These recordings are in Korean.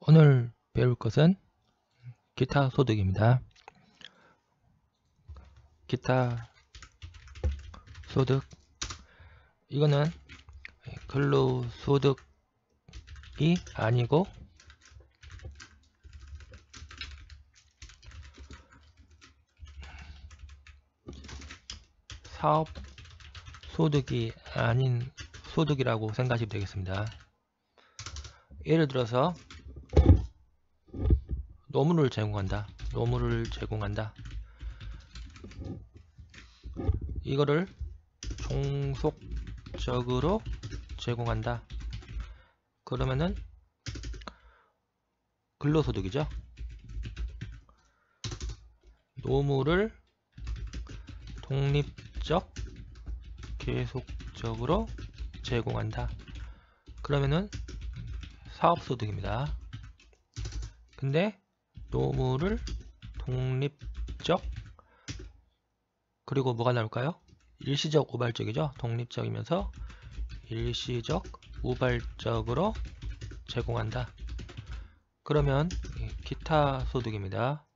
오늘 배울 것은 기타 소득입니다. 기타 소득, 이거는 근로소득이 아니고 사업소득이 아닌 소득이라고 생각하시면 되겠습니다. 예를 들어서 노무를 제공한다. 이거를 종속적으로 제공한다. 그러면은 근로소득이죠. 노무를 독립적 계속적으로 제공한다. 그러면은 사업소득입니다. 근데 노무를 독립적, 그리고 뭐가 나올까요? 일시적 우발적이죠. 독립적이면서 일시적 우발적으로 제공한다. 그러면 기타 소득입니다.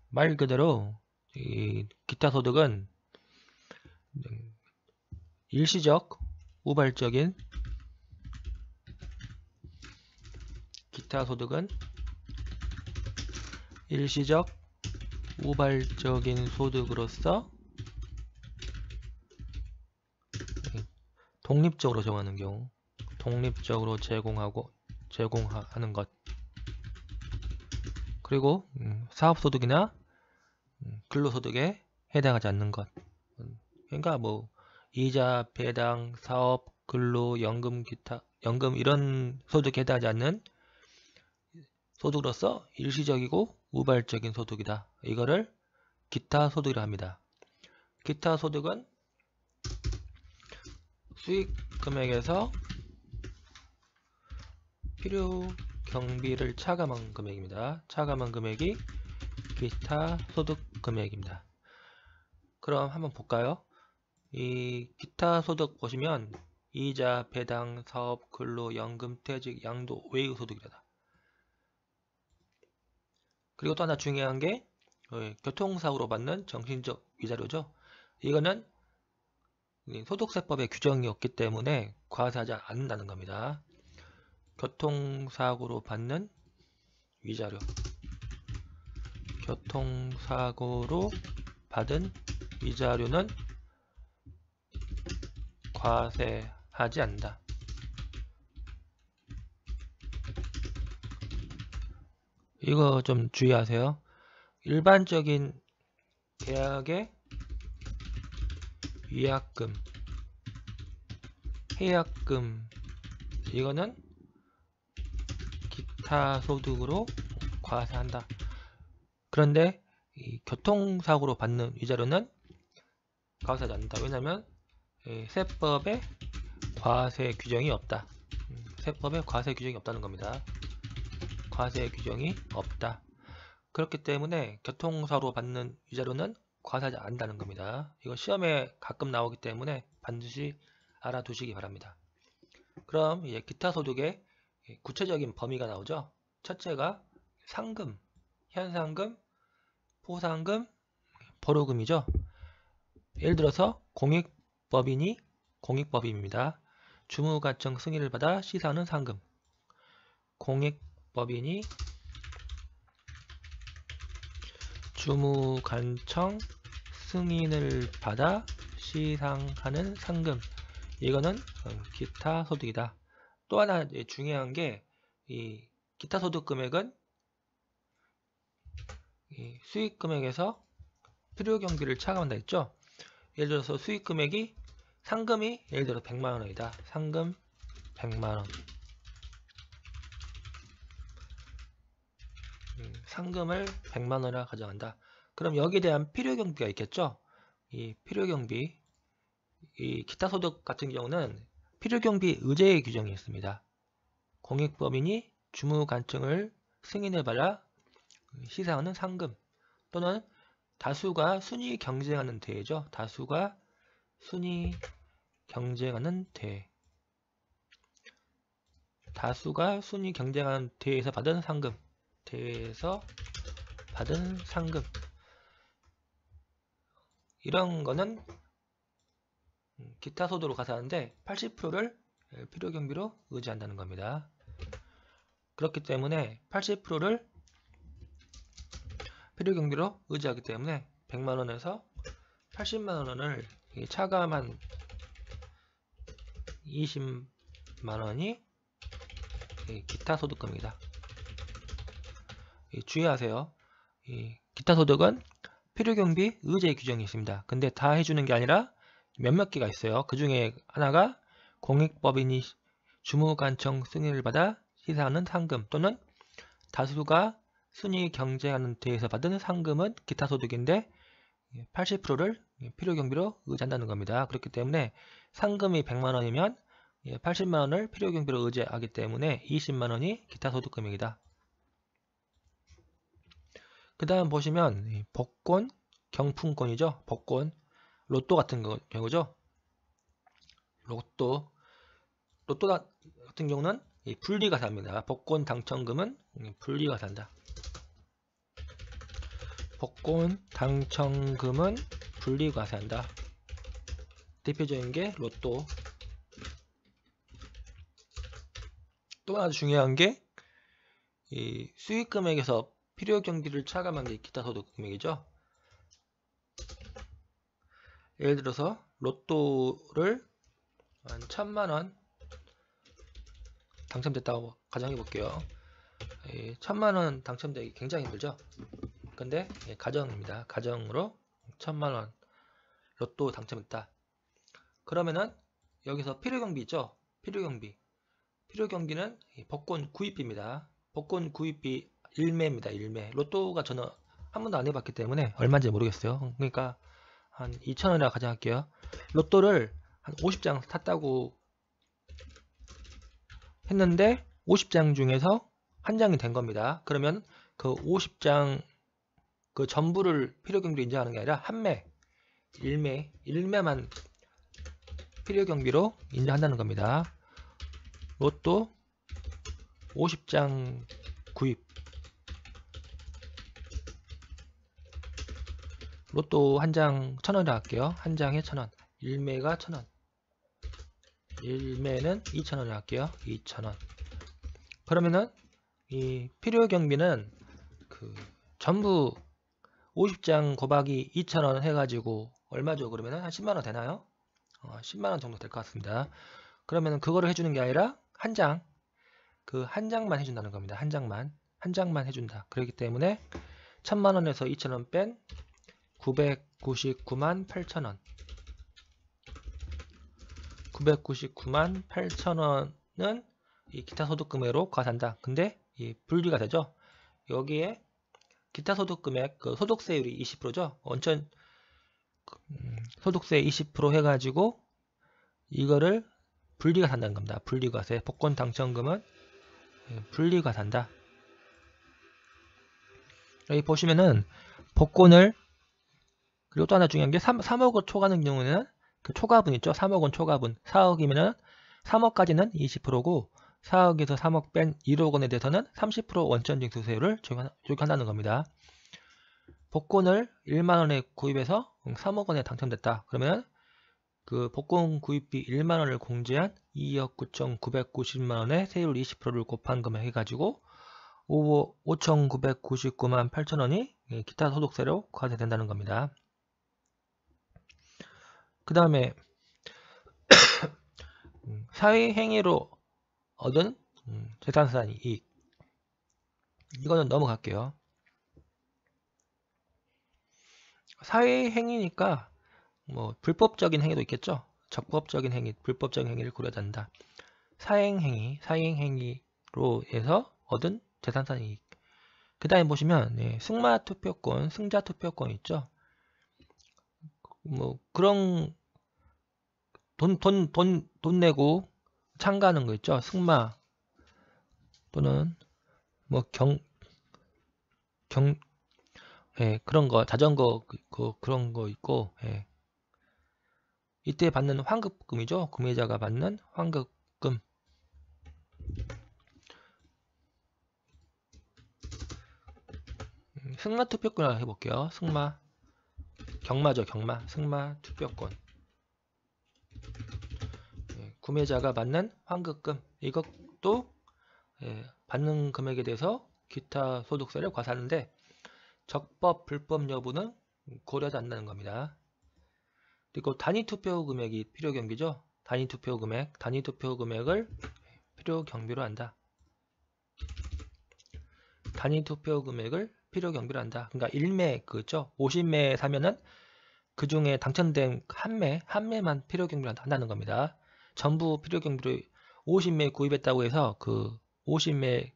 말 그대로 이 기타 소득은 일시적 우발적인 기타 소득은 일시적 우발적인 소득으로서 독립적으로 제공하는 경우, 독립적으로 제공하는 것, 그리고 사업소득이나 근로소득에 해당하지 않는 것. 그러니까 뭐 이자, 배당, 사업, 근로, 연금, 기타, 연금 이런 소득에 해당하지 않는 소득으로서 일시적이고 우발적인 소득이다. 이거를 기타 소득이라 합니다. 기타 소득은 수익 금액에서 필요 경비를 차감한 금액입니다. 차감한 금액이 기타 소득 금액입니다. 그럼 한번 볼까요? 이 기타 소득 보시면 이자, 배당, 사업, 근로, 연금, 퇴직, 양도, 외유 소득이다. 그리고 또 하나 중요한 게 교통사고로 받는 정신적 위자료죠. 이거는 소득세법에 규정이 없기 때문에 과세하지 않는다는 겁니다. 교통사고로 받는 위자료, 교통사고로 받은 위자료는 과세하지 않는다. 이거 좀 주의하세요. 일반적인 계약의 위약금, 해약금, 이거는 기타 소득으로 과세한다. 그런데 이 교통사고로 받는 위자료는 과세하지 않는다. 왜냐하면 세법에 과세 규정이 없다. 세법에 과세 규정이 없다는 겁니다. 과세 규정이 없다. 그렇기 때문에 교통사고로 받는 위자료는 과세하지 않는다는 겁니다. 이거 시험에 가끔 나오기 때문에 반드시 알아두시기 바랍니다. 그럼 이제 기타 소득의 구체적인 범위가 나오죠. 첫째가 상금, 현상금, 포상금, 보로금이죠. 예를 들어서 공익법인이 공익법인입니다. 주무관청 승인을 받아 시사하는 상금. 공익법인이 주무관청 승인을 받아 시상하는 상금. 이거는 기타 소득이다. 또 하나 중요한 게 이 기타 소득 금액은 이 수익 금액에서 필요 경비를 차감한다 했죠. 예를 들어서 수익 금액이 상금이 예를 들어 100만 원이다. 상금 100만 원. 상금을 100만 원이라 가정한다. 그럼 여기에 대한 필요 경비가 있겠죠. 이 필요 경비, 이 기타 소득 같은 경우는 필요 경비 의제 규정이 있습니다. 공익법인이 주무관청을 승인해 받아 시상하는 상금, 또는 다수가 순위 경쟁하는 대회죠. 다수가 순위 경쟁하는 대회. 다수가 순위 경쟁하는 대회에서 받은 상금. 이런 거는 기타 소득으로 가산하는데 80%를 필요 경비로 의지한다는 겁니다. 그렇기 때문에 80%를 필요 경비로 의지하기 때문에 100만원에서 80만원을 차감한 20만원이 기타 소득금입니다. 주의하세요. 기타 소득은 필요 경비 의제 규정이 있습니다. 근데 다 해주는 게 아니라 몇몇 개가 있어요. 그 중에 하나가 공익법인이 주무관청 승인을 받아 시사하는 상금 또는 다수가 순위 경쟁하는 대회에서 받은 상금은 기타 소득인데 80%를 필요 경비로 의지한다는 겁니다. 그렇기 때문에 상금이 100만원이면 80만원을 필요 경비로 의지하기 때문에 20만원이 기타 소득금입니다. 그 다음 보시면 복권, 경품권이죠. 복권, 로또 같은 경우죠. 로또 같은 경우는 분리가산입니다. 복권 당첨금은 분리가산다. 복권 당첨금은 분리과세한다. 대표적인 게 로또. 또 하나 중요한 게 이 수익금액에서 필요 경비를 차감한 게 기타 소득 금액이죠. 예를 들어서 로또를 한 1000만원 당첨됐다고 가정해 볼게요. 1000만원 당첨되기 굉장히 힘들죠. 근데 가정입니다. 가정으로 1000만원 로또 당첨했다. 그러면은 여기서 필요경비 있죠. 필요경비는 복권 구입비입니다. 복권 구입비 1매입니다. 1매. 로또가 저는 한 번도 안 해봤기 때문에 얼마인지 모르겠어요. 그러니까 한 2,000원이라 가정할게요. 로또를 한 50장 탔다고 했는데 50장 중에서 한 장이 된 겁니다. 그러면 그 50장 그 전부를 필요경비로 인정하는 게 아니라 한 매, 1매만 필요경비로 인정한다는 겁니다. 로또 50장 구입. 로또 한 장 1,000원이라 할게요. 한 장에 1,000원. 1매가 1,000원. 1매는 2,000원이라 할게요. 2,000원. 그러면은 이 필요경비는 그 전부 50장 곱하기 2,000원 해가지고 얼마죠? 그러면은 한 10만원 되나요? 10만원 정도 될 것 같습니다. 그러면은 그거를 해주는 게 아니라 한 장, 그 한 장만 해준다는 겁니다. 한 장만 해준다. 그렇기 때문에 1000만원에서 2,000원 뺀 999만 8천원. 999만 8천원은 이 기타 소득금액으로 과산다. 근데 이 분리가 되죠. 여기에 기타 소득금액 그 소득세율이 20%죠. 원천 소득세 20% 해가지고 이거를 분리과산다는 겁니다. 분리과세. 복권 당첨금은 분리과산다. 여기 보시면은 복권을 그리고 또 하나 중요한 게 3억 원 초과하는 경우는 그 초과분 있죠. 3억 원 초과분. 4억이면은 3억까지는 20%고 4억에서 3억 뺀 1억 원에 대해서는 30% 원천징수세율을 적용한다는 겁니다. 복권을 1만원에 구입해서 3억 원에 당첨됐다. 그러면 그 복권 구입비 1만원을 공제한 2억 9,990만원에 세율 20%를 곱한 금액 해가지고 5,999만 8천원이 기타 소득세로 과세된다는 겁니다. 그 다음에 사회행위로 얻은 재산산 이익. 이거는 넘어갈게요. 사회행위니까 뭐 불법적인 행위도 있겠죠. 적법적인 행위, 불법적인 행위를 고려해야 한다. 사행행위로 해서 얻은 재산산 이익. 그 다음에 보시면 승마투표권, 승자투표권 있죠. 뭐 그런 돈 내고 참가하는 거 있죠. 승마 또는 뭐 그런 거, 자전거 그런 거 있고, 이때 받는 환급금이죠. 구매자가 받는 환급금. 승마 투표권 해볼게요. 승마. 경마죠, 경마. 승마 투표권. 구매자가 받는 환급금. 이것도 받는 금액에 대해서 기타 소득세를 과세하는데 적법, 불법 여부는 고려하지 않는다는 겁니다. 그리고 단위 투표 금액이 필요 경비죠. 단위 투표 금액, 단위 투표 금액을 필요 경비로 한다. 단위 투표 금액을 필요 경비로 한다. 그러니까 1매 그죠? 50매 사면은 그 중에 당첨된 한 매만 필요 경비로 한다는 겁니다. 전부 필요 경비로 50매 구입했다고 해서 그 50매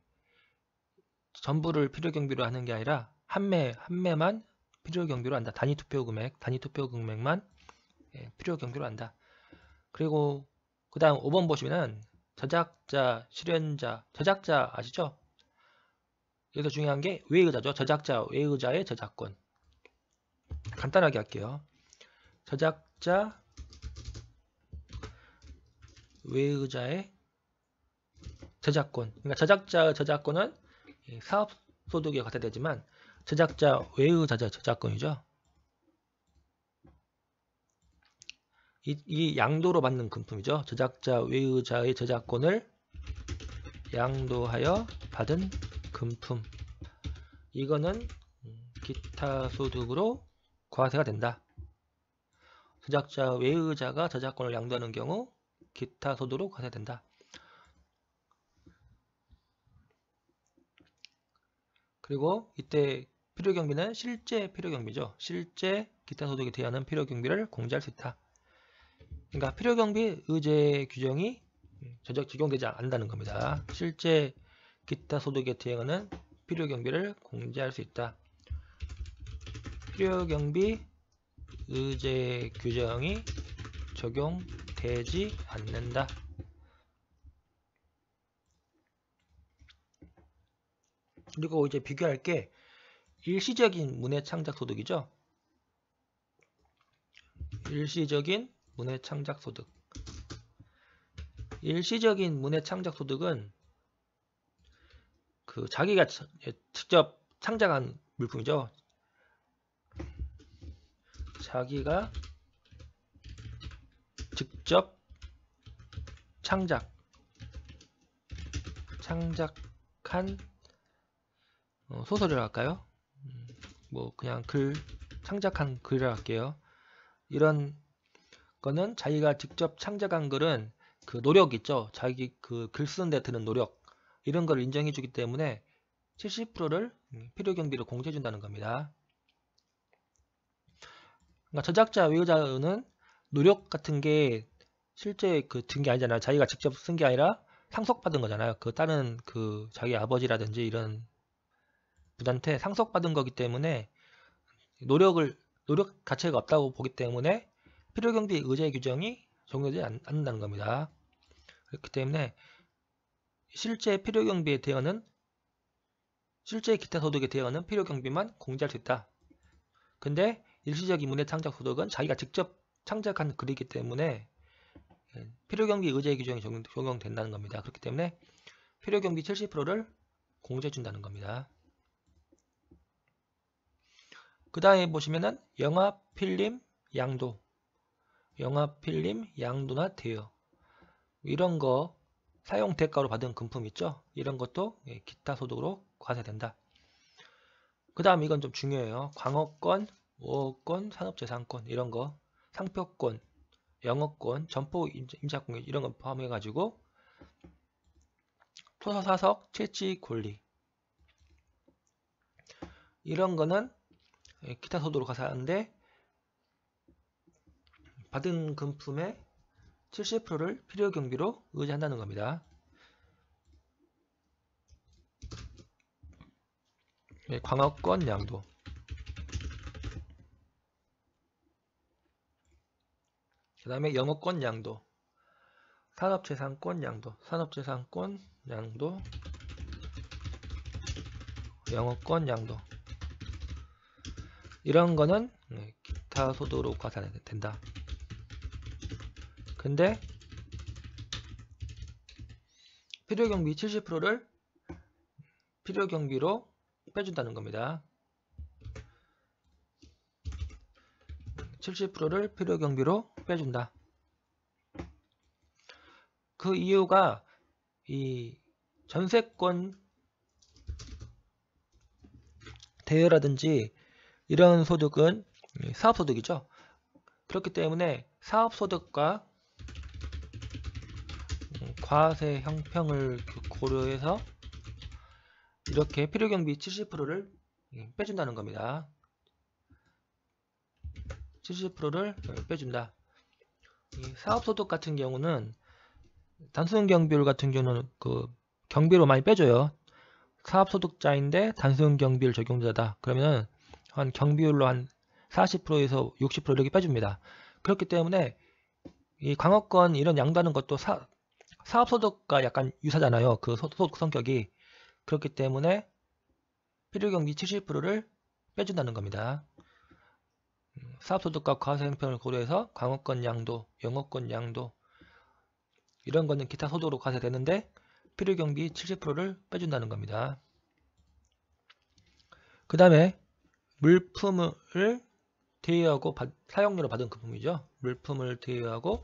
전부를 필요 경비로 하는 게 아니라 한 매만 필요 경비로 한다. 단위 투표 금액만 필요 경비로 한다. 그리고 그 다음 5번 보시면은 저작자, 실현자, 저작자 아시죠? 여기서 중요한 게 외의자죠. 저작자, 외의자의 저작권. 간단하게 할게요. 저작자, 외의자의 저작권. 그러니까 저작자 저작권은 사업소득에 과세되지만 저작자 외의자의 저작권이죠. 이 양도로 받는 금품이죠. 저작자 외의자의 저작권을 양도하여 받은 금품. 이거는 기타 소득으로 과세가 된다. 저작자 외의자가 저작권을 양도하는 경우 기타 소득으로 과세된다. 그리고 이때 필요경비는 실제 필요경비죠. 실제 기타 소득에 대한 필요경비를 공제할 수 있다. 그러니까 필요경비 의제 규정이 적용되지 않는다는 겁니다. 실제 기타 소득에 대응하는 필요경비를 공제할 수 있다. 필요경비 의제 규정이 적용되지 않는다. 그리고 이제 비교할 게 일시적인 문해창작소득이죠. 일시적인 문해창작소득. 일시적인 문해창작소득은 그 자기가 직접 창작한 물품이죠. 자기가 직접 창작한 소설이라 할까요? 뭐 그냥 창작한 글이라 할게요. 이런 거는 자기가 직접 창작한 글은 그 노력 있죠. 자기 그 글 쓰는 데 드는 노력 이런 걸 인정해 주기 때문에 70%를 필요경비로 공제해 준다는 겁니다. 그러니까 저작자 외의자는 노력 같은 게 실제 그 든 게 아니잖아요. 자기가 직접 쓴 게 아니라 상속받은 거잖아요. 그 다른 그 자기 아버지라든지 이런 분한테 상속받은 거기 때문에 노력 가치가 없다고 보기 때문에 필요경비 의제 규정이 적용되지 않는다는 겁니다. 그렇기 때문에 실제 필요경비에 대응하는 실제 기타 소득에 대응하는 필요경비만 공제할 수 있다. 근데 일시적인 문해창작소득은 자기가 직접 창작한 글이기 때문에 필요경비 의제 규정이 적용된다는 겁니다. 그렇기 때문에 필요경비 70%를 공제해 준다는 겁니다. 그 다음에 보시면은 영화, 필름, 양도. 영화, 필름, 양도나 대여. 이런 거 사용 대가로 받은 금품 있죠? 이런 것도 기타 소득으로 과세된다. 그 다음 이건 좀 중요해요. 광어권, 오어권, 산업재산권 이런 거, 상표권, 영어권, 점포 임차권 이런 거 포함해가지고 토사사석, 채취, 권리 이런 거는 기타 소득으로 과세하는데 받은 금품의 70%를 필요경비로 의제한다는 겁니다. 광어권 양도. 그 다음에 영어권 양도. 산업재산권 양도. 산업재산권 양도. 영어권 양도. 이런 거는 기타 소득으로 과세된다. 근데 필요경비 70%를 필요경비로 빼준다는 겁니다. 70%를 필요경비로 빼준다. 그 이유가 이 전세권 대여라든지 이런 소득은 사업소득이죠. 그렇기 때문에 사업소득과 과세 형평을 고려해서 이렇게 필요경비 70%를 빼준다는 겁니다. 70%를 빼준다. 이 사업소득 같은 경우는 단순 경비율 같은 경우는 그 경비로 많이 빼줘요. 사업소득자인데 단순 경비율 적용자다. 그러면 한 경비율로 한 40%에서 60% 이렇게 빼줍니다. 그렇기 때문에 이 광업권 이런 양도하는 것도 사업소득과 약간 유사잖아요. 그 소득 성격이. 그렇기 때문에 필요경비 70%를 빼준다는 겁니다. 사업소득과 과세 형평을 고려해서 광업권 양도, 영업권 양도 이런 거는 기타 소득으로 과세되는데 필요경비 70%를 빼준다는 겁니다. 그 다음에 물품을 대여하고 사용료로 받은 금품이죠. 물품을 대여하고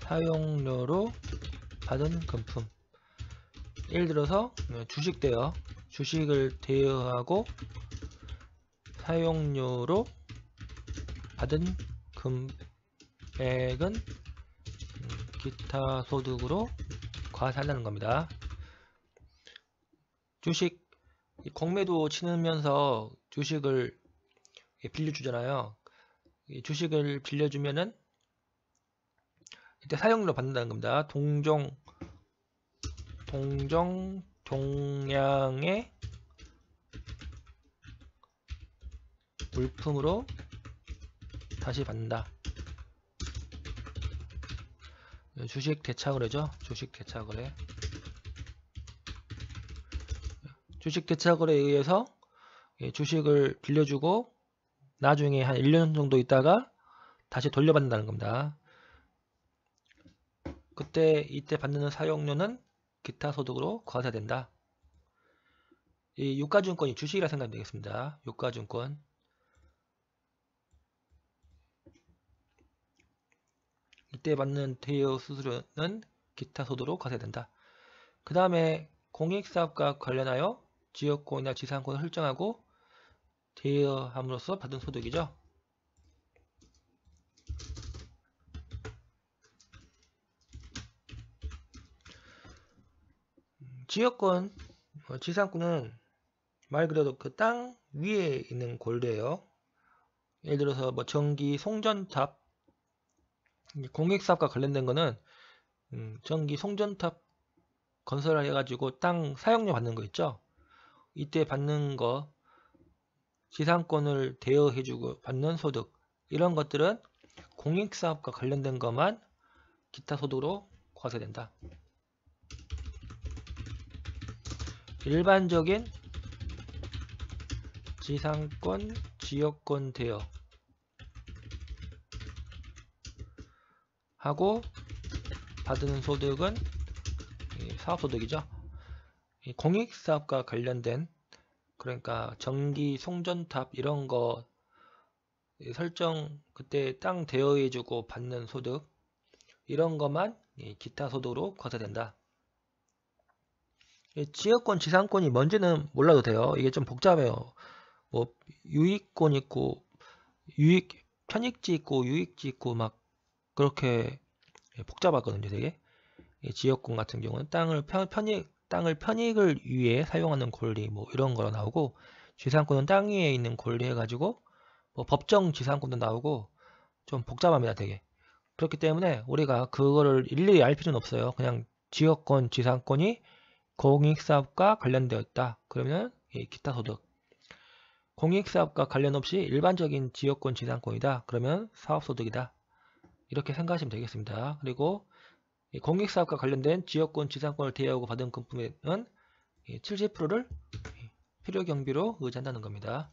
사용료로 받은 금품. 예를 들어서 주식 대여, 주식을 대여하고 사용료로 받은 금액은 기타 소득으로 과세한다는 겁니다. 주식 공매도 치면서 주식을 빌려주잖아요. 주식을 빌려주면은 이때 사용료로 받는다는 겁니다. 동량의 물품으로 다시 받는다. 주식 대차거래죠. 주식 대차거래. 주식 대차거래에 의해서 주식을 빌려주고 나중에 한 1년 정도 있다가 다시 돌려받는다는 겁니다. 이때 받는 사용료는 기타 소득으로 과세된다. 이 유가증권이 주식이라 생각하면 되겠습니다. 유가증권. 이때 받는 대여 수수료는 기타 소득으로 과세된다. 그 다음에 공익사업과 관련하여 지역권이나 지상권을 설정하고 대여함으로써 받은 소득이죠. 지역권, 지상권은 말 그대로 그 땅 위에 있는 골드예요. 예를 들어서 뭐 전기 송전탑, 공익사업과 관련된 거는 전기 송전탑 건설을 해가지고 땅 사용료 받는 거 있죠. 이때 받는 거 지상권을 대여해주고 받는 소득 이런 것들은 공익사업과 관련된 것만 기타 소득으로 과세된다. 일반적인 지상권, 지역권 대여 하고 받은 소득은 사업소득이죠. 공익사업과 관련된 그러니까 전기 송전탑 이런 거 설정 그때 땅 대여해주고 받는 소득 이런 것만 기타 소득으로 과세된다. 지역권, 지상권이 뭔지는 몰라도 돼요. 이게 좀 복잡해요. 뭐 유익권 있고 편익지 있고 유익지 있고 막 그렇게 복잡하거든요. 되게 지역권 같은 경우는 땅을 편익을 위해 사용하는 권리 뭐 이런 거로 나오고 지상권은 땅 위에 있는 권리 해가지고 뭐 법정 지상권도 나오고 좀 복잡합니다. 되게 그렇기 때문에 우리가 그거를 일일이 알 필요는 없어요. 그냥 지역권, 지상권이 공익사업과 관련되어 있다. 그러면 기타 소득. 공익사업과 관련 없이 일반적인 지역권, 지상권이다. 그러면 사업소득이다. 이렇게 생각하시면 되겠습니다. 그리고 공익사업과 관련된 지역권, 지상권을 대여하고 받은 금품에는 70%를 필요경비로 의지한다는 겁니다.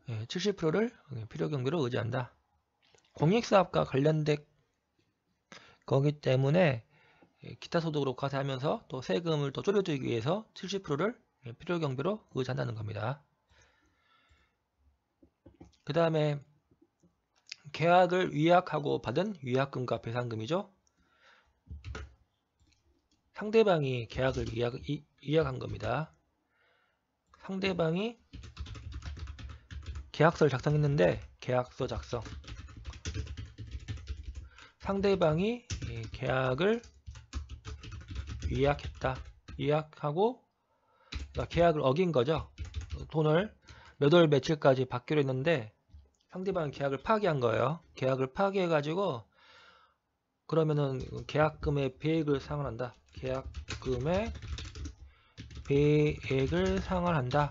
70%를 필요경비로 의지한다. 공익사업과 관련된 거기 때문에 기타 소득으로 과세하면서 또 세금을 또 줄여주기 위해서 70%를 필요경비로 의지한다는 겁니다. 그 다음에 계약을 위약하고 받은 위약금과 배상금이죠. 상대방이 계약을 위약한 겁니다. 상대방이 계약서를 작성했는데 계약서 작성. 상대방이 계약을 위약했다. 위약하고 계약을 어긴 거죠. 돈을 몇 월 며칠까지 받기로 했는데 상대방이 계약을 파기한 거예요. 계약을 파기해가지고 그러면은 계약금의 배액을 상환한다. 계약금의 배액을 상환한다.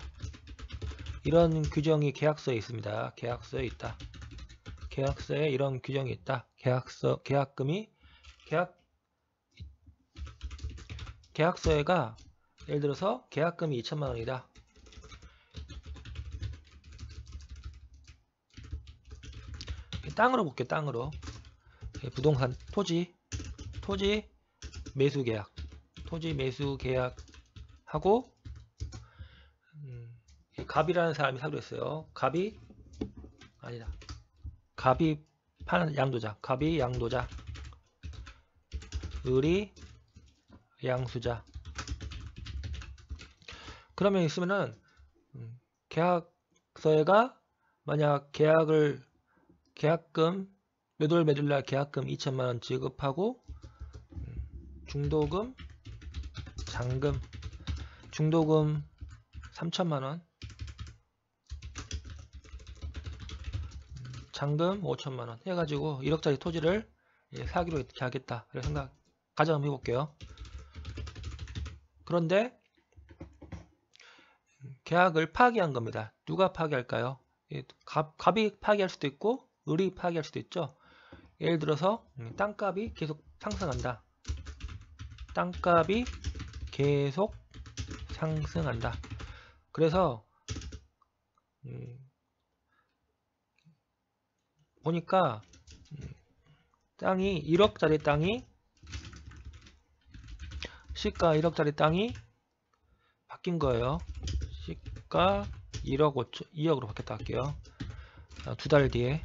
이런 규정이 계약서에 있습니다. 계약서에 있다. 계약서에 이런 규정이 있다. 계약서에가 예를 들어서 계약금이 2천만 원이다. 땅으로 볼게요. 땅으로. 부동산, 토지 매수 계약. 토지 매수 계약하고 갑이라는 사람이 사기로 했어요. 갑이 파는 양도자. 갑이 양도자. 을이 양수자. 그러면 있으면은 계약서에가 만약 계약금 몇 월 며칠날 계약금 2천만원 지급하고 중도금 잔금 중도금 3천만원 잔금 5천만원 해가지고 1억짜리 토지를 사기로 이렇게 하겠다. 그래서 가정 한번 해볼게요. 그런데 계약을 파기한 겁니다. 누가 파기할까요? 갑이 파기할 수도 있고 을이 파기할 수도 있죠. 예를 들어서 땅값이 계속 상승한다. 땅값이 계속 상승한다. 그래서 보니까 땅이 1억짜리 땅이 시가 1억짜리 땅이 바뀐 거예요. 시가 1억 5천 2억으로 바뀌었다 할게요. 2달 뒤에.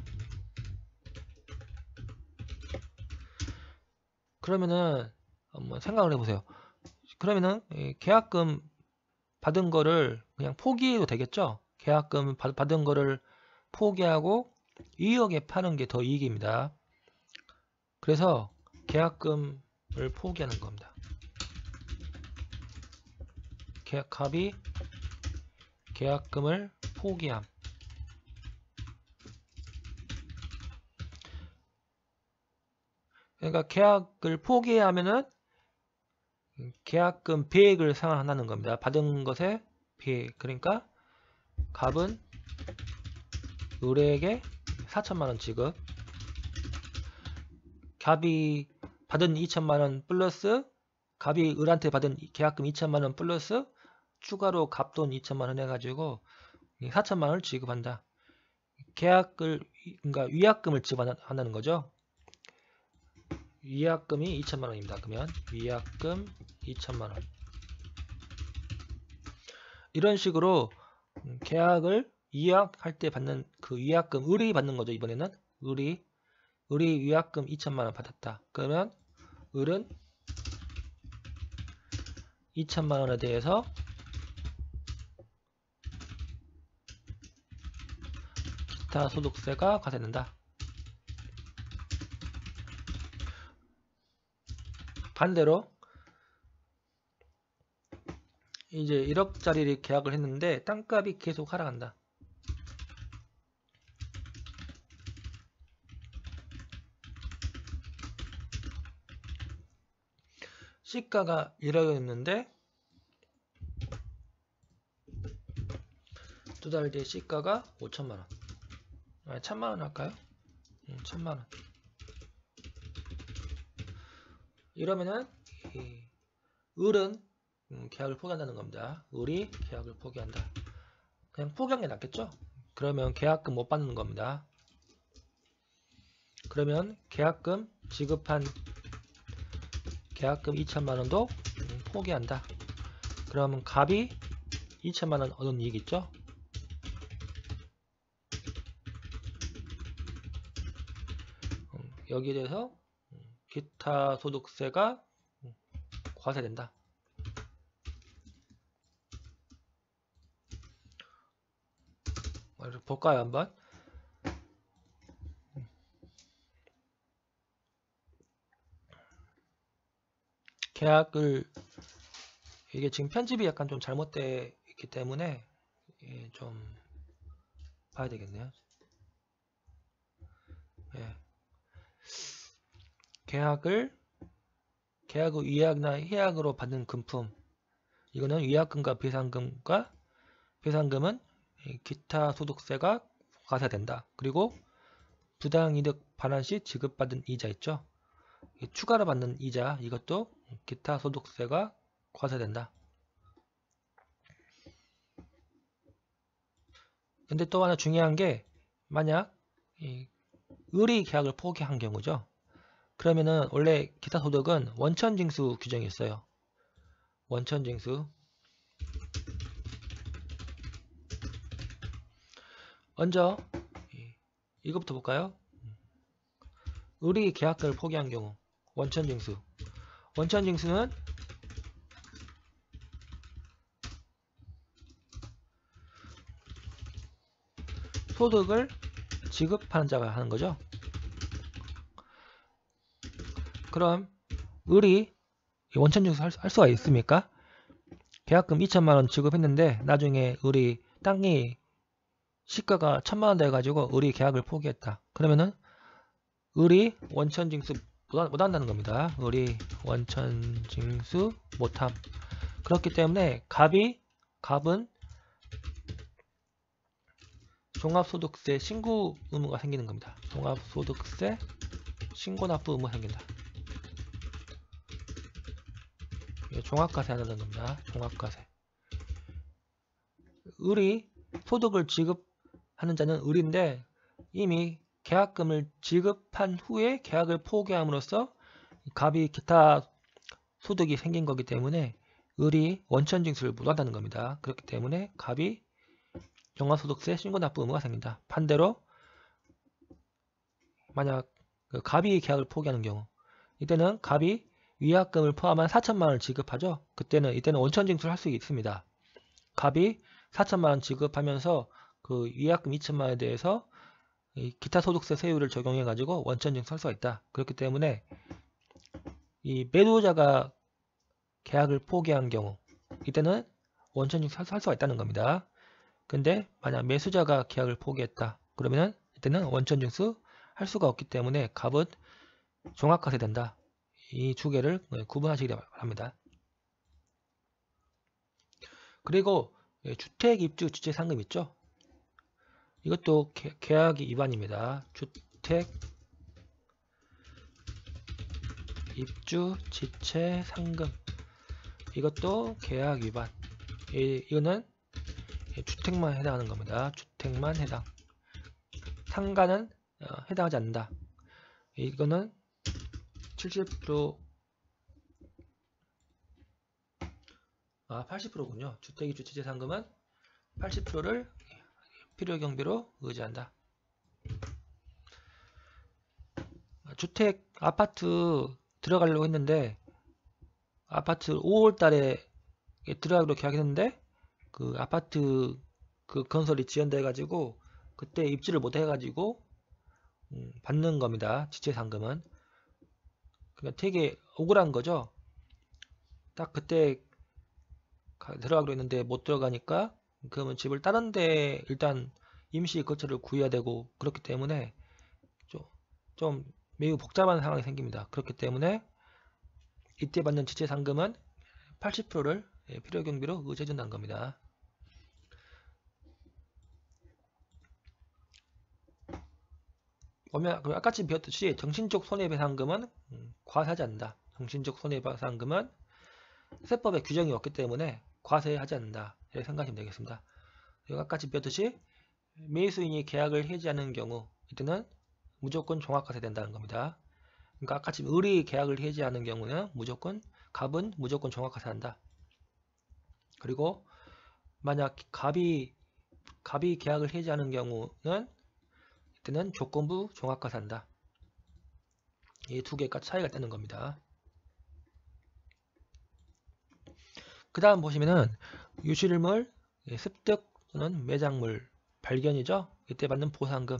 그러면은 한번 생각을 해보세요. 그러면은 계약금 받은 거를 그냥 포기해도 되겠죠? 계약금 받은 거를 포기하고 2억에 파는 게 더 이익입니다. 그래서 계약금을 포기하는 겁니다. 갑이 계약금을 포기함. 그러니까 계약을 포기하면은 계약금 배액을 상환한다는 겁니다. 받은 것의 배액. 그러니까 갑은 을에게 4천만원 지급. 갑이 받은 2천만원 플러스 갑이 을한테 받은 계약금 2천만원 플러스 추가로 갑돈 2천만원 해가지고 4천만원을 지급한다. 그러니까 위약금을 지급한다는 거죠. 위약금이 2천만원입니다. 그러면 위약금 2천만원. 이런 식으로 계약을 위약할 때 받는 그 위약금, 을이 받는 거죠. 이번에는 을이 위약금 2천만원 받았다. 그러면 을은 2천만원에 대해서 기타 소득세가 과세된다. 반대로 이제 1억짜리 계약을 했는데 땅값이 계속 하락한다. 시가가 1억이었는데 2달 뒤에 시가가 5천만원. 1000만원 할까요? 1000만원. 이러면은 을은 계약을 포기한다는 겁니다. 을이 계약을 포기한다. 그냥 포기한 게 낫겠죠? 그러면 계약금 못 받는 겁니다. 그러면 계약금 지급한 계약금 2천만원도 포기한다. 그러면 갑이 2천만원 얻은 이익 있죠? 여기에 대해서 기타 소득세가 과세된다. 볼까요 한번? 계약을 이게 지금 편집이 약간 좀 잘못되어 있기 때문에 좀 봐야 되겠네요. 예. 계약 후 위약이나 해약으로 받는 금품, 이거는 위약금과 배상금은 기타 소득세가 과세된다. 그리고 부당이득 반환 시 지급받은 이자 있죠. 추가로 받는 이자, 이것도 기타 소득세가 과세된다. 근데 또 하나 중요한 게, 만약 의리 계약을 포기한 경우죠. 그러면은 원래 기타 소득은 원천징수 규정이 있어요. 원천징수. 먼저 이것부터 볼까요? 의리 계약을 포기한 경우 원천징수. 원천징수는 소득을 지급하는 자가 하는 거죠. 그럼 의리 원천징수 할 수가 있습니까? 계약금 2천만원 지급했는데 나중에 의리 땅이 시가가 1,000만원 돼가지고 의리 계약을 포기했다. 그러면은 의리 원천징수 못한다는 겁니다. 의리 원천징수 못함. 그렇기 때문에 갑은 종합소득세 신고 의무가 생기는 겁니다. 종합소득세 신고납부 의무가 생긴다. 종합과세 하는 겁니다. 종합과세. 의리 소득을 지급하는 자는 의리인데 이미 계약금을 지급한 후에 계약을 포기함으로써 갑이 기타 소득이 생긴 거기 때문에 의리 원천징수를 못한다는 겁니다. 그렇기 때문에 갑이 종합소득세 신고납부 의무가 생긴다. 반대로 만약 갑이 계약을 포기하는 경우, 이때는 갑이 위약금을 포함한 4천만원을 지급하죠. 이때는 원천징수를 할 수 있습니다. 갑이 4천만원 지급하면서 그 위약금 2천만원에 대해서 기타 소득세 세율을 적용해 가지고 원천징수 할 수가 있다. 그렇기 때문에 이 매도자가 계약을 포기한 경우, 이때는 원천징수 할 수가 있다는 겁니다. 근데 만약 매수자가 계약을 포기했다. 그러면은 이때는 원천징수 할 수가 없기 때문에 갑은 종합과세 된다. 이 두 개를 구분하시기 바랍니다. 그리고 주택 입주 지체 상금 있죠? 이것도 계약 위반입니다. 주택 입주 지체 상금, 이것도 계약 위반. 이거는 주택만 해당하는 겁니다. 주택만 해당. 상가는 해당하지 않는다. 이거는 70% 80%군요. 주택 입주 지체 상금은 80%를 필요경비로 의지한다. 주택 아파트 들어가려고 했는데 아파트 5월 달에 들어가기로 계약했는데 그 아파트 그 건설이 지연돼 가지고 그때 입주를 못 해가지고 받는 겁니다. 지체 상금은. 그러니까 되게 억울한 거죠. 딱 그때 들어가기로 했는데 못 들어가니까 그러면 집을 다른 데 일단 임시 거처를 구해야 되고, 그렇기 때문에 좀 매우 복잡한 상황이 생깁니다. 그렇기 때문에 이때 받는 지체 상금은 80%를 필요경비로 의지해준다는 겁니다. 보면 아까쯤 배웠듯이 정신적 손해배상금은 과세하지 않는다. 정신적 손해배상금은 세법에 규정이 없기 때문에 과세하지 않는다. 이렇게 생각하시면 되겠습니다. 그리고 아까쯤 배웠듯이 매수인이 계약을 해지하는 경우 이때는 무조건 종합과세 된다는 겁니다. 그러니까 아까 지금 을이 계약을 해지하는 경우는 갑은 무조건 종합과세한다. 그리고 만약 갑이 계약을 해지하는 경우는 이때는 조건부 종합과세한다. 이 두 개가 차이가 되는 겁니다. 그 다음 보시면은 유실물, 습득 또는 매장물 발견이죠. 이때 받는 보상금.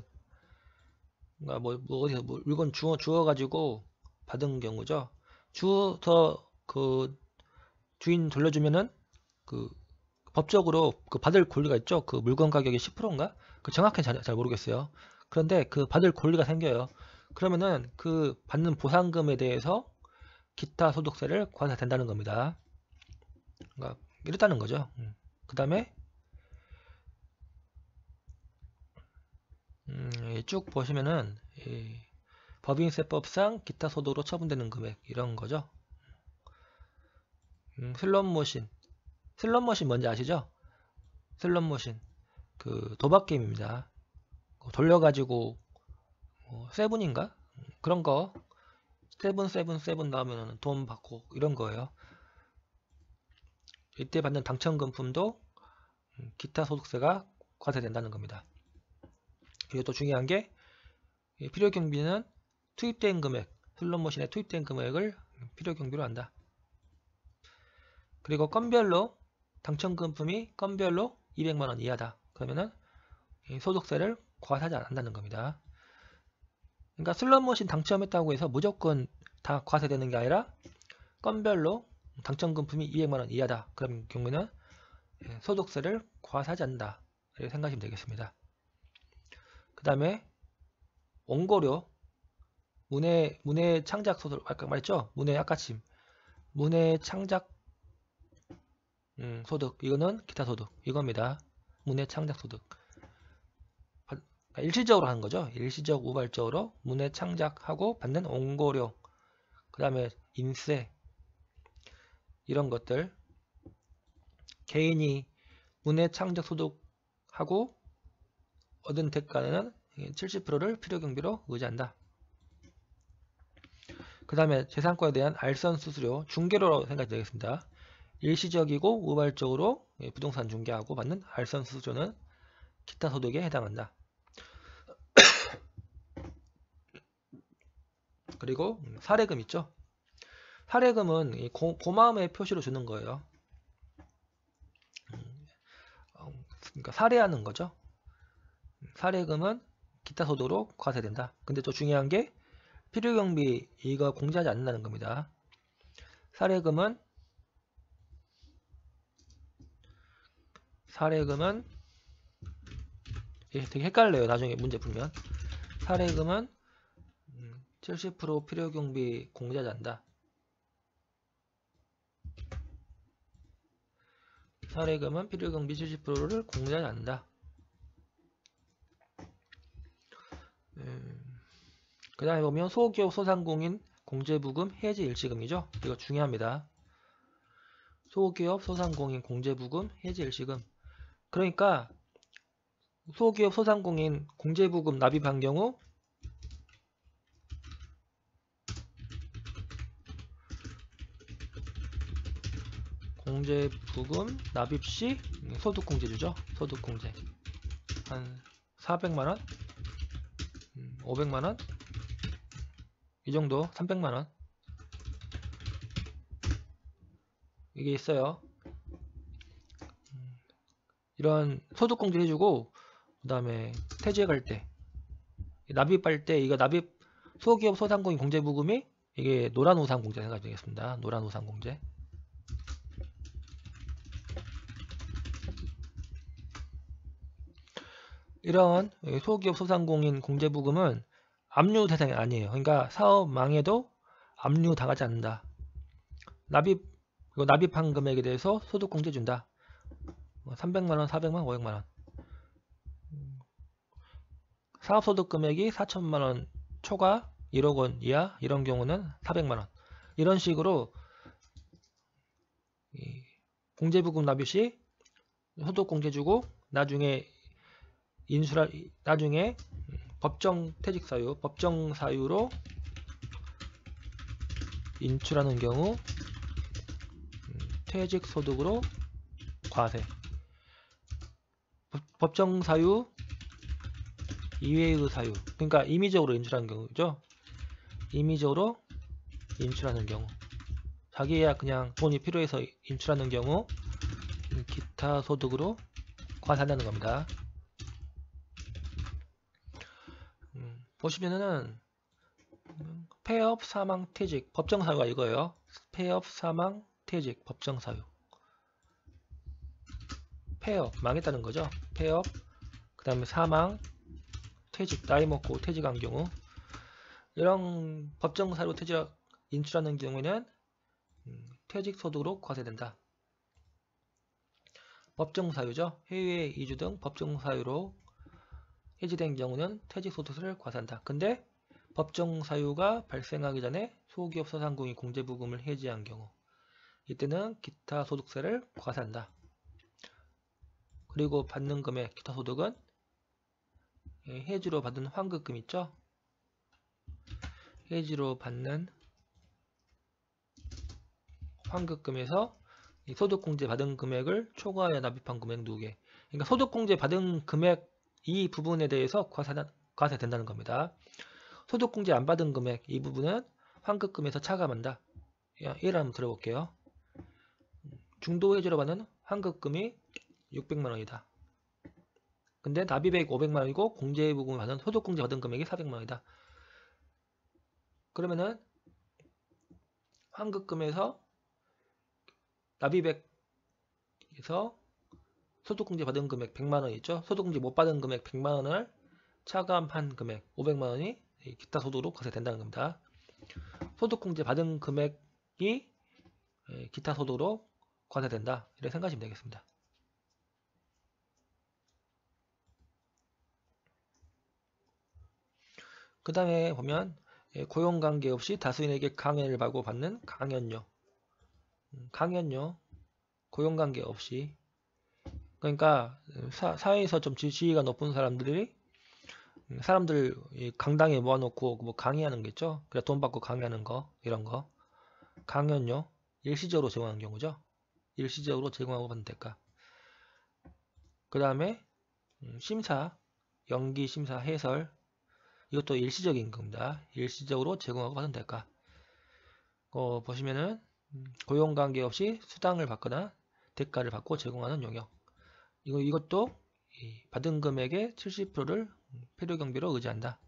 그러니까 어디서 물건 주어가지고 받은 경우죠. 주어서 그 주인 돌려주면은 그 법적으로 그 받을 권리가 있죠. 그 물건 가격이 10%인가? 그 정확히 잘 모르겠어요. 그런데 그 받을 권리가 생겨요. 그러면은 그 받는 보상금에 대해서 기타 소득세를 과세된다는 겁니다. 그러니까 이렇다는 거죠. 그 다음에 쭉 보시면은 법인세법상 기타 소득으로 처분되는 금액 이런 거죠. 슬롯머신 뭔지 아시죠? 슬롯머신 그 도박 게임입니다. 돌려가지고 세븐인가? 그런 거 세븐 나오면 돈 받고 이런 거예요. 이때 받는 당첨금품도 기타 소득세가 과세된다는 겁니다. 그리고 또 중요한 게 필요경비는 투입된 금액, 슬롯머신에 투입된 금액을 필요경비로 한다. 그리고 건별로 당첨금품이 건별로 200만원 이하다. 그러면은 소득세를 과세하지 않는다는 겁니다. 그러니까 슬롯머신 당첨했다고 해서 무조건 다 과세되는 게 아니라 건별로 당첨금품이 200만원 이하다. 그런 경우는 소득세를 과세하지 않는다. 이렇게 생각하시면 되겠습니다. 그 다음에 원고료, 문해 창작 소득 아까 말했죠? 문해 창작 소득 이거는 기타 소득 이겁니다. 문해 창작 소득 일시적으로 하는 거죠. 일시적 우발적으로 문해 창작하고 받는 원고료, 그 다음에 인세 이런 것들 개인이 문해 창작 소득하고 얻은 대가는 70%를 필요경비로 의지한다. 그 다음에 재산권에 대한 알선 수수료 중개료라고 생각이 되겠습니다. 일시적이고 우발적으로 부동산 중개하고 받는 알선 수수료는 기타 소득에 해당한다. 그리고 사례금 있죠. 사례금은 고마움의 표시로 주는 거예요. 그러니까 사례하는 거죠. 사례금은 기타 소득으로 과세된다. 근데 또 중요한 게 필요경비 이거 공제하지 않는다는 겁니다. 사례금은 되게 헷갈려요. 나중에 문제 풀면. 사례금은 70% 필요경비 공제하지 않는다. 사례금은 필요경비 70%를 공제하지 않는다. 그 다음에 보면 소기업 소상공인 공제부금 해지 일시금이죠. 이거 중요합니다. 소기업 소상공인 공제부금 해지 일시금. 그러니까 소기업 소상공인 공제부금 납입한 경우 공제부금 납입 시 소득공제주죠. 소득공제 한 400만원 500만원 이 정도 300만원 이게 있어요. 이런 소득공제 해주고 그 다음에 퇴직해 갈 때 납입할 때 이거 납입 소기업 소상공인 공제부금이 이게 노란우산공제 생각이 되겠습니다. 노란우산공제 이런 소기업 소상공인 공제부금은 압류 대상이 아니에요. 그러니까 사업 망해도 압류 당하지 않는다. 납입한 금액에 대해서 소득공제 준다. 300만원, 400만원, 500만원. 사업소득 금액이 4천만원 초과 1억원 이하 이런 경우는 400만원. 이런 식으로 공제부금 납입 시 소득공제 주고 나중에 법정 퇴직 사유, 법정 사유로 인출하는 경우 퇴직 소득으로 과세. 법정 사유 이외의 사유. 그러니까 임의적으로 인출하는 경우죠. 임의적으로 인출하는 경우. 자기야 그냥 돈이 필요해서 인출하는 경우 기타 소득으로 과세한다는 겁니다. 보시면은 폐업, 사망, 퇴직, 법정 사유가 이거예요. 폐업, 사망, 퇴직, 법정 사유. 폐업, 망했다는 거죠. 폐업, 그 다음에 사망, 퇴직, 나이 먹고 퇴직한 경우. 이런 법정 사유로 인출하는 경우에는 퇴직 소득으로 과세된다. 법정 사유죠. 해외 이주 등 법정 사유로 해지된 경우는 퇴직 소득세를 과세한다. 근데 법정 사유가 발생하기 전에 소기업 소상공인 공제부금을 해지한 경우 이때는 기타 소득세를 과세한다. 그리고 받는 금액 기타 소득은 해지로 받은 환급금 있죠? 해지로 받는 환급금에서 소득공제 받은 금액을 초과하여 납입한 금액 누계. 그러니까 소득공제 받은 금액 이 부분에 대해서 과세된다는 겁니다. 소득공제 안 받은 금액 이 부분은 환급금에서 차감한다. 예를 한번 들어볼게요. 중도 해지로 받는 환급금이 600만원이다. 근데 납입액 500만원이고 공제부금을 받은 소득공제 받은 금액이 400만원이다. 그러면은 환급금에서 납입액에서 소득공제 받은 금액 100만원 있죠. 소득공제 못 받은 금액 100만원을 차감한 금액 500만원이 기타 소득으로 과세된다는 겁니다. 소득공제 받은 금액이 기타 소득으로 과세된다. 이렇게 생각하시면 되겠습니다. 그 다음에 보면 고용관계 없이 다수인에게 강연을 받고 받는 강연료. 강연료 고용관계 없이 그러니까 사회에서 좀 지위가 높은 사람들 강당에 모아놓고 뭐 강의하는 게 있죠. 그래 돈 받고 강의하는 거 이런 거 강연료 일시적으로 제공하는 경우죠. 일시적으로 제공하고 받는 대가. 그 다음에 심사 연기 심사 해설 이것도 일시적인 겁니다. 일시적으로 제공하고 받는 대가. 보시면은 고용관계 없이 수당을 받거나 대가를 받고 제공하는 용역. 이것도 받은 금액의 70%를 필요경비로 의지한다.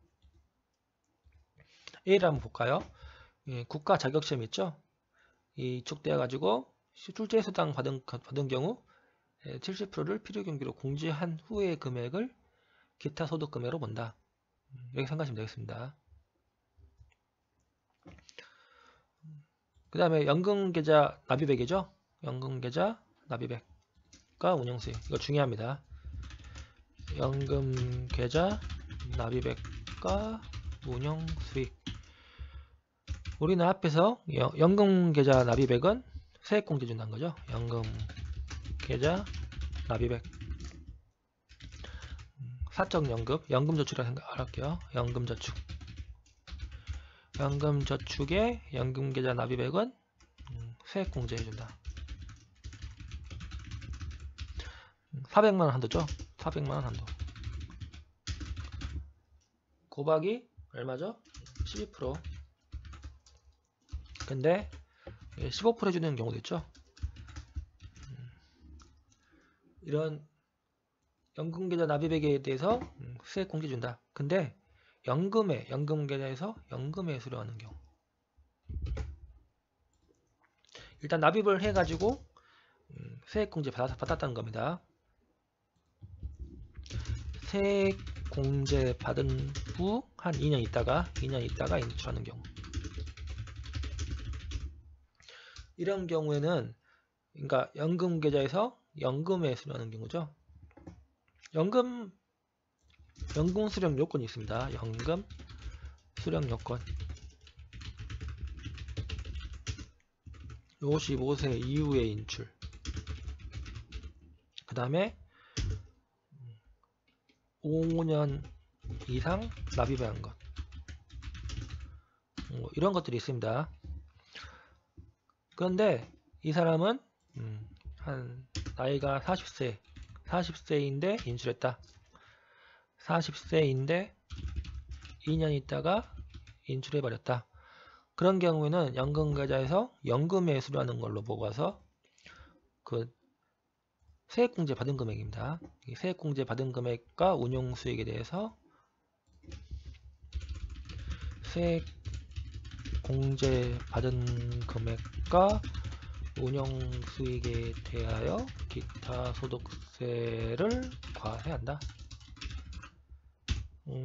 A를 한번 볼까요? 국가 자격시험 있죠? 이축되어 가지고 출제수당 받은 경우 70%를 필요경비로 공제한 후의 금액을 기타 소득금액으로 본다. 이렇게 생각하시면 되겠습니다. 그 다음에 연금계좌 납입액이죠. 연금계좌 납입액과 운용수익 이거 중요합니다. 연금계좌 납입액과 운용수익 우리는 앞에서 연금계좌 납입액은 세액공제 준다는 거죠. 연금계좌 납입액 사적연금 연금저축이라고 생각할게요. 연금저축 연금저축의 연금계좌 납입액은 세액공제 해준다. 400만원 한도죠. 400만원 한도. 곱하기 얼마죠? 12%. 근데 15% 해주는 경우도 있죠. 이런 연금계좌 납입액에 대해서 세액공제 준다. 근데 연금계좌에서 연금에 수령하는 경우 일단 납입을 해가지고 세액공제 받았다는 겁니다. 세액공제 받은 후 한 2년 있다가 인출하는 경우 이런 경우에는 그러니까 연금계좌에서 연금에 수령하는 경우죠. 연금 수령 요건이 있습니다. 연금 수령 요건 55세 이후의 인출 그 다음에 5년 이상 납입한 것 이런 것들이 있습니다. 그런데 이 사람은 한 나이가 40세인데 인출했다. 40세인데 2년 있다가 인출해버렸다. 그런 경우에는 연금계좌에서 연금에 수령하는 걸로 보고서 그 세액공제 받은 금액입니다. 이 세액공제 받은 금액과 운용수익에 대해서 세액공제 받은 금액과 운용수익에 대하여 기타 소득세를 과세한다.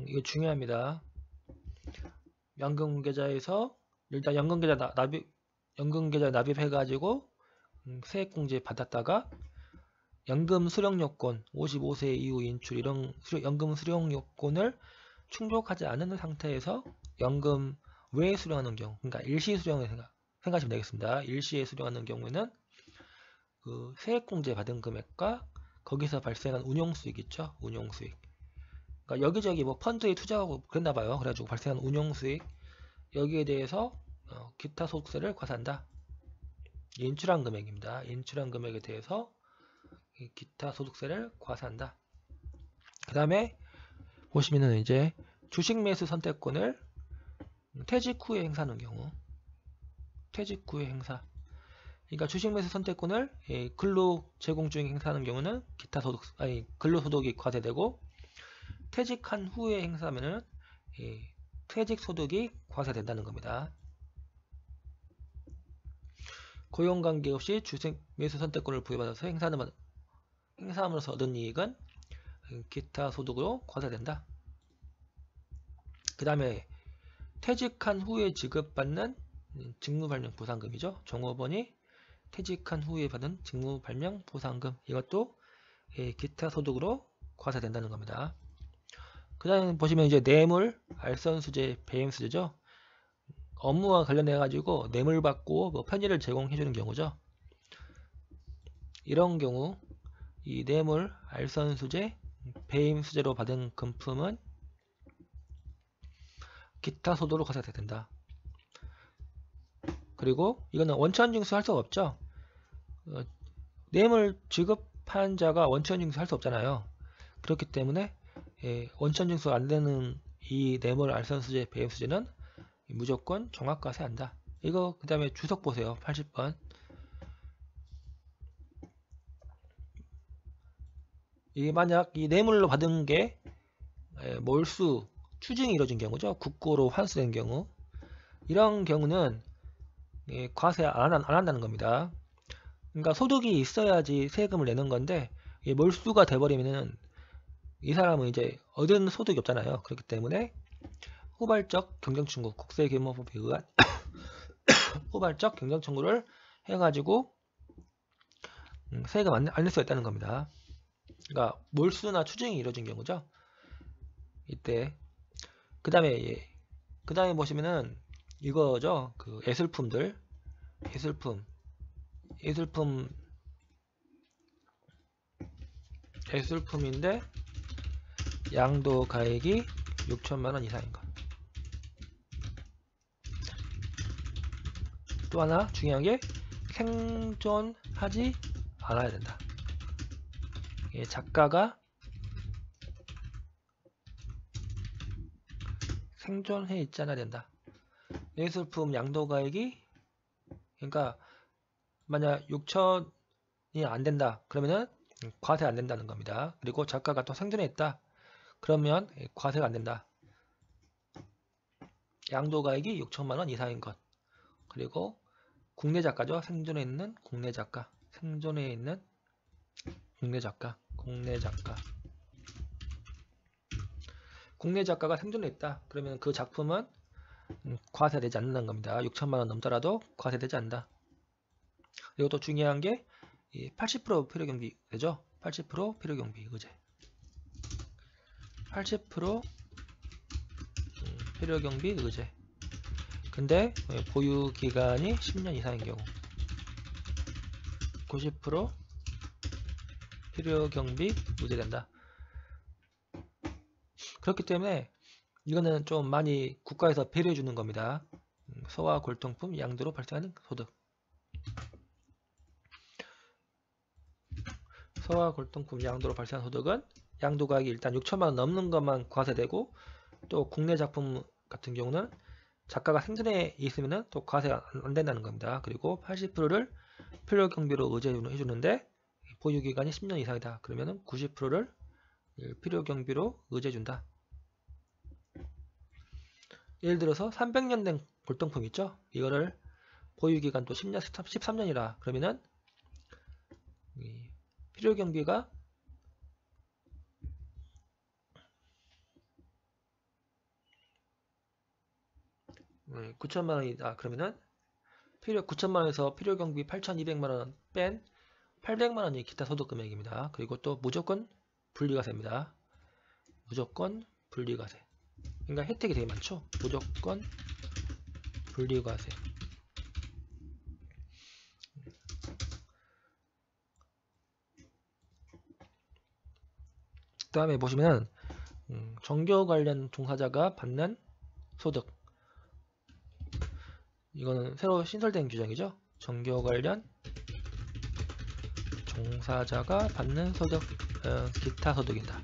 이거 중요합니다. 연금계좌에서 일단 연금계좌 납입해가지고 세액공제 받았다가 연금 수령요건 55세 이후 인출 이런 연금 수령요건을 충족하지 않은 상태에서 연금 외에 수령하는 경우, 그러니까 일시 수령을 생각하시면 되겠습니다. 일시에 수령하는 경우에는 그 세액공제 받은 금액과 거기서 발생한 운용수익 있죠? 운용수익. 그러니까 여기저기 뭐 펀드에 투자하고 그랬나봐요. 그래가지고 발생한 운용수익 여기에 대해서 기타 소득세를 과세한다. 인출한 금액입니다. 인출한 금액에 대해서 기타 소득세를 과세한다. 그 다음에 보시면은 이제 주식 매수 선택권을 퇴직 후에 행사하는 경우, 퇴직 후에 행사. 그러니까 주식 매수 선택권을 근로 제공 중에 행사하는 경우는 기타 소득, 근로소득이 과세되고 퇴직한 후에 행사하면은 퇴직 소득이 과세된다는 겁니다. 고용 관계없이 주식 매수 선택권을 부여받아서 행사함으로써 얻은 이익은 기타 소득으로 과세된다. 그 다음에 퇴직한 후에 지급받는 직무발령 보상금이죠. 종업원이 퇴직한 후에 받은 직무발령 보상금, 이것도 기타 소득으로 과세된다는 겁니다. 그 다음에 보시면 이제 뇌물, 알선수재, 배임수재죠. 업무와 관련해 가지고 뇌물 받고 뭐 편의를 제공해 주는 경우죠. 이런 경우 이 뇌물, 알선수재, 배임수재로 받은 금품은 기타 소득으로 과세된다. 그리고 이거는 원천징수 할 수 없죠. 뇌물 지급한 자가 원천징수 할 수 없잖아요. 그렇기 때문에 원천징수 안 되는 이 뇌물, 알선수재, 배임수재는 무조건 종합과세한다. 이거 그 다음에 주석 보세요. 80번. 이게 만약 이 뇌물로 받은 게 몰수, 추징이 이루어진 경우죠. 국고로 환수된 경우. 이런 경우는 과세 안 한다는 겁니다. 그러니까 소득이 있어야지 세금을 내는 건데 몰수가 돼버리면은 이 사람은 이제 얻은 소득이 없잖아요. 그렇기 때문에 후발적 경정청구, 국세개모법에 의한 후발적 경정청구를 해가지고 세금 안 낼 수 있다는 겁니다. 그러니까 몰수나 추징이 이루어진 경우죠. 이때 그 다음에 보시면은 이거죠. 그 예술품인데 양도 가액이 6천만원 이상인 것. 또 하나 중요한 게 생존하지 않아야 된다. 작가가 생존해 있지 않아야 된다. 예술품 양도가액이 그러니까 만약 6천이 안 된다 그러면은 과세 안 된다는 겁니다. 그리고 작가가 또 생존해 있다 그러면 과세가 안 된다. 양도가액이 6천만원 이상인 것. 그리고 국내 작가죠. 생존해 있는 국내 작가. 국내 작가가 생존해 있다. 그러면 그 작품은 과세되지 않는다는 겁니다. 6천만원 넘더라도 과세되지 않는다. 그리고 또 중요한 게 80% 필요경비 되죠. 80% 필요경비 의제. 80% 필요경비 의제. 근데 보유기간이 10년 이상인 경우 90% 필요경비 의제된다. 그렇기 때문에 이거는 좀 많이 국가에서 배려해 주는 겁니다. 소와 골동품 양도로 발생하는 소득. 소와 골동품 양도로 발생한 소득은 양도가액이 일단 6천만원 넘는 것만 과세되고, 또 국내 작품 같은 경우는 작가가 생전에 있으면 또 과세가 안 된다는 겁니다. 그리고 80%를 필요경비로 의제해주는데 보유기간이 10년 이상이다. 그러면 90%를 필요경비로 의제해준다. 예를 들어서 300년 된 골동품 있죠? 이거를 보유기간 또 10년, 13년이라 그러면은 필요경비가 9천만원이다. 그러면은 9천만원에서 필요경비 8,200만원 뺀 800만원이 기타 소득 금액입니다. 그리고 또 무조건 분리과세입니다. 무조건 분리과세. 그러니까 혜택이 되게 많죠. 무조건 분리과세. 그 다음에 보시면 정교 관련 종사자가 받는 소득. 이거는 새로 신설된 규정이죠. 정교 관련 종사자가 받는 소득, 기타 소득이다.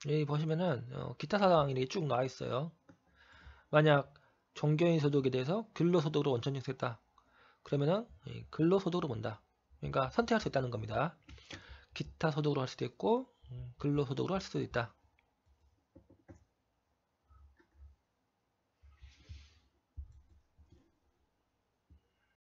여기 보시면은 기타 사항이 쭉 나와 있어요. 만약 종교인 소득에 대해서 근로소득으로 원천 징수했다. 그러면은 근로소득으로 본다. 그러니까 선택할 수 있다는 겁니다. 기타 소득으로 할 수도 있고 근로소득으로 할 수도 있다.